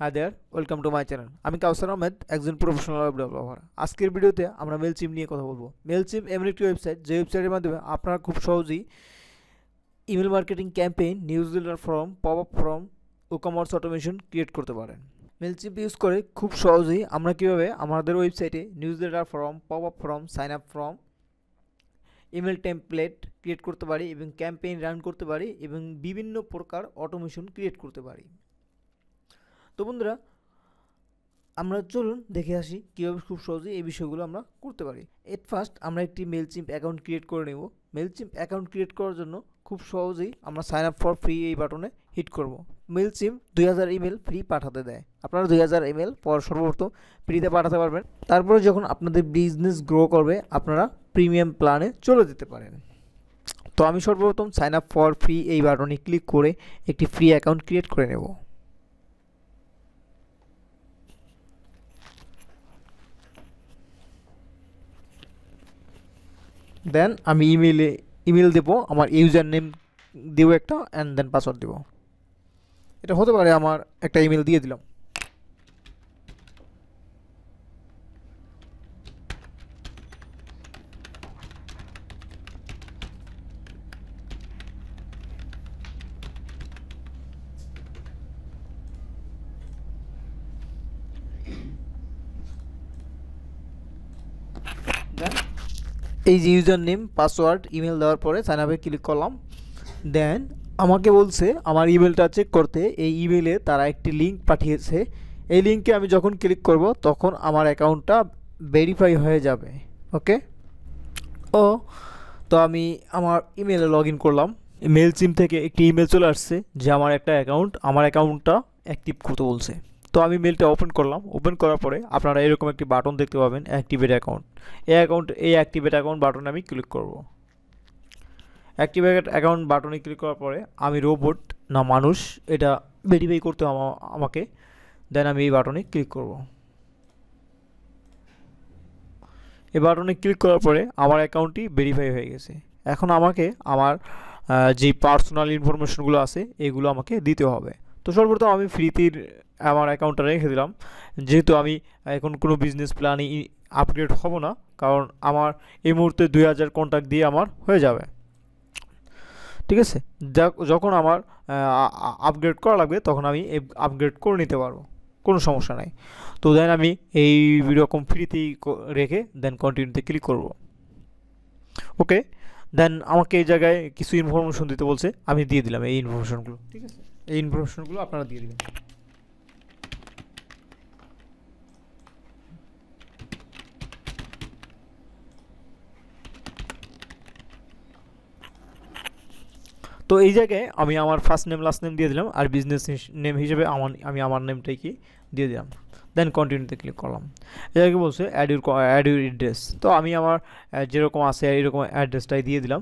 Hi there, welcome to my channel. আমি কাউসার আহমেদ, একজন professional web developer. আজকের ভিডিওতে আমরা মেলচিম নিয়ে কথা বলবো। মেলচিম এমন একটি ওয়েবসাইট যে ওয়েবসাইটের মাধ্যমে আপনারা খুব সহজেই email marketing campaign, newsletter form, pop up form, e-commerce automation create করতে পারেন। মেলচিম ইউজ করে খুব সহজেই আমরা কিভাবে আমাদের ওয়েবসাইটে newsletter form, pop up form, sign up form, email template create করতে পারি এবং ক্যাম্পেইন রান করতে পারি এবং বিভিন্ন প্রকার অটোমেশন ক্রিয়েট করতে পারি। তো বন্ধুরা, আমরা চলুন দেখে আসি কীভাবে খুব সহজে এই বিষয়গুলো আমরা করতে পারি। এট ফার্স্ট আমরা একটি মেলচিম্প অ্যাকাউন্ট ক্রিয়েট করে নেব। মেলচিম্প অ্যাকাউন্ট ক্রিয়েট করার জন্য খুব সহজেই আমরা সাইন আপ ফর ফ্রি এই বাটনে হিট করব। মেলচিম্প 2000 ইমেল ফ্রি পাঠাতে দেয়। আপনারা 2000 ইমেল পর সর্বপ্রথম ফ্রিতে পাঠাতে পারবেন। তারপরে যখন আপনাদের বিজনেস গ্রো করবে আপনারা প্রিমিয়াম প্ল্যানে চলে যেতে পারেন। তো আমি সর্বপ্রথম সাইন আপ ফর ফ্রি এই বাটনে ক্লিক করে একটি ফ্রি অ্যাকাউন্ট ক্রিয়েট করে নেব। দেন আমি ইমেল দেব, আমার ইউজার নেম দেব একটা, অ্যান্ড দেন পাসওয়ার্ড দেব। এটা হতে পারে আমার একটা ইমেল দিয়ে দিলাম। দেন এই যে ইউজার নেম, পাসওয়ার্ড, ইমেল দেওয়ার পরে সাইন আপে ক্লিক করলাম। দেন আমাকে বলছে আমার ইমেলটা চেক করতে। এই ইমেলে তারা একটি লিঙ্ক পাঠিয়েছে। এই লিঙ্কে আমি যখন ক্লিক করব তখন আমার অ্যাকাউন্টটা ভেরিফাই হয়ে যাবে। ওকে, তো আমি আমার ইমেলে লগ ইন করলাম। মেলচিম থেকে একটি ইমেল চলে আসছে যে আমার অ্যাকাউন্টটা অ্যাক্টিভ করতে বলছে। তো আমি মেলটা ওপেন করলাম। ওপেন করার পরে আপনারা এরকম একটি বাটন দেখতে পাবেন, অ্যাক্টিভেট অ্যাকাউন্ট। এই অ্যাক্টিভেট অ্যাকাউন্ট বাটনে আমি ক্লিক করব। অ্যাক্টিভেট অ্যাকাউন্ট বাটনে ক্লিক করার পরে আমি রোবট না মানুষ এটা ভেরিফাই করতে আমাকে। দেন আমি এই বাটনে ক্লিক করব। এই বাটনে ক্লিক করার পরে আমার অ্যাকাউন্টটি ভেরিফাই হয়ে গেছে। এখন আমাকে আমার যে পার্সোনাল ইনফরমেশনগুলো আছে এগুলো আমাকে দিতে হবে। তো সর্বপ্রথম আমি ফ্রিতে আমার অ্যাকাউন্টটা রেখে দিলাম, যেহেতু আমি এখন কোনো বিজনেস প্ল্যানে আপগ্রেড হব না, কারণ আমার এই মুহূর্তে 2000 কন্ট্যাক্ট দিয়ে আমার হয়ে যাবে। ঠিক আছে, যখন আমার আপগ্রেড করা লাগবে তখন আমি আপগ্রেড করে নিতে পারবো, কোনো সমস্যা নাই। তো দেন আমি এই রকম ফ্রিতেই রেখে দেন কন্টিনিউতে ক্লিক করব। ওকে, দেন আমাকে এই জায়গায় কিছু ইনফরমেশন দিতে বলছে, আমি দিয়ে দিলাম এই ইনফরমেশনগুলো। ঠিক আছে, এই ইনফরমেশনগুলো আপনারা দিয়ে দিবেন। তো এই জায়গায় আমি আমার ফার্স্ট নেম লাস্ট নেম দিয়ে দিলাম, আর বিজনেস নেম হিসেবে আমি আমার নেমটাই কি দিয়ে দিলাম। দেন কন্টিনিউতে ক্লিক করলাম। এই জায়গায় বলছে অ্যাড ইউর অ্যাড্রেস। তো আমি আমার যেরকম আছে এরকম অ্যাড্রেসটাই দিয়ে দিলাম।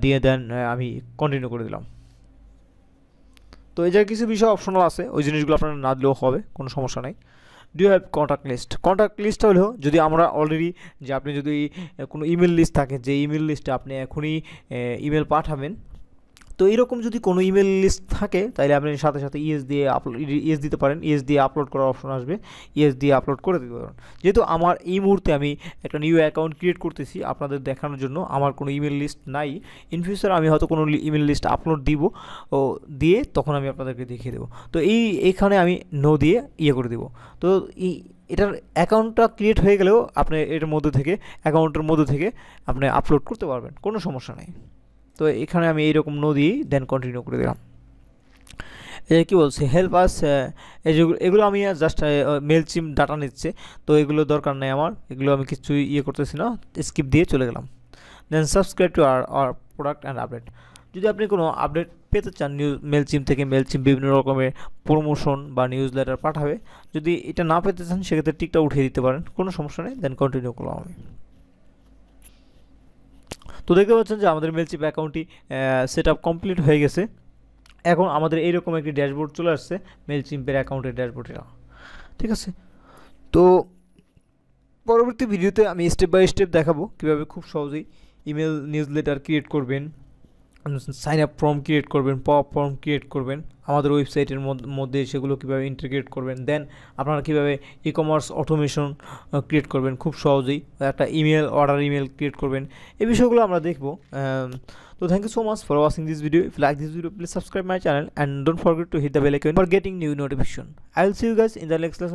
দিয়ে দেন আমি কন্টিনিউ করে দিলাম। তো এই জায়গায় কিছু বিষয় অপশনাল আছে, ওই জিনিসগুলো আপনারা না দিলেও হবে, কোনো সমস্যা নাই। Do have contact list. Contact লিস্টটা হলো যদি আমরা অলরেডি যে আপনি যদি কোনো ইমেল লিস্ট থাকে, যে ইমেল লিস্টে আপনি এখনই ইমেল পাঠাবেন, তো এইরকম যদি কোনো ইমেল লিস্ট থাকে তাহলে আপনি সাথে সাথে ইএস দিতে পারেন। ইএস দিয়ে আপলোড করার অপশন আসবে, ইএস দিয়ে আপলোড করে দিতে পারেন। যেহেতু আমার এই মুহূর্তে আমি একটা নিউ অ্যাকাউন্ট ক্রিয়েট করতেছি আপনাদের দেখানোর জন্য, আমার কোনো ইমেল লিস্ট নাই। ইন ফিউচার আমি হয়তো কোনো ইমেল লিস্ট আপলোড দিয়ে তখন আমি আপনাদেরকে দেখিয়ে দেবো। তো এইখানে আমি নো দিয়ে করে দেবো। তো এটার অ্যাকাউন্টটা ক্রিয়েট হয়ে গেলেও আপনি অ্যাকাউন্টের মধ্যে থেকে আপনি আপলোড করতে পারবেন, কোনো সমস্যা নেই। তো এখানে আমি এইরকম নো দিয়েই দেন কন্টিনিউ করে দিলাম। কী বলছে, হেল্প আস। এগুলো আমি জাস্ট মেলচিম ডাটা নিচ্ছে, তো এগুলো দরকার নেই আমার, এগুলো আমি কিছু করতেছি না, স্কিপ দিয়ে চলে গেলাম। Then subscribe to our product and update. যদি আপনি কোনো আপডেট পেতে চান মেলচিম থেকে, মেলচিম বিভিন্ন রকমের প্রমোশন বা নিউজ লেটার পাঠাবে, যদি এটা না পেতে চান সেক্ষেত্রে টিকটা উঠিয়ে দিতে পারেন, কোনো সমস্যা নেই। দেন কন্টিনিউ করলাম আমি। তো দেখতে পাচ্ছেন যে আমাদের মেলচিপ অ্যাকাউন্টটি সেট আপ কমপ্লিট হয়ে গেছে। এখন আমাদের এইরকম একটি ড্যাশবোর্ড চলে আসছে, মেলচিম্পের অ্যাকাউন্টের ড্যাশবোর্ডটা। ঠিক আছে, তো পরবর্তী ভিডিওতে আমি স্টেপ বাই স্টেপ দেখাবো কীভাবে খুব সহজেই ইমেল নিউজ লেটার ক্রিয়েট করবেন, সাইন আপ ফর্ম ক্রিয়েট করবেন, পপ আপ ফর্ম ক্রিয়েট করবেন আমাদের ওয়েবসাইটের মধ্যে, সেগুলো কীভাবে ইন্টিগ্রেট করবেন, দেন আপনারা কীভাবে ই কমার্স অটোমেশন ক্রিয়েট করবেন খুব সহজেই, একটা ইমেল অর্ডার ইমেল ক্রিয়েট করবেন, এই বিষয়গুলো আমরা দেখব। তো thank you so much for watching this video. If like this video, please subscribe my channel and don't forget to hit the bell icon for getting new notification. I will see you guys in the next lesson.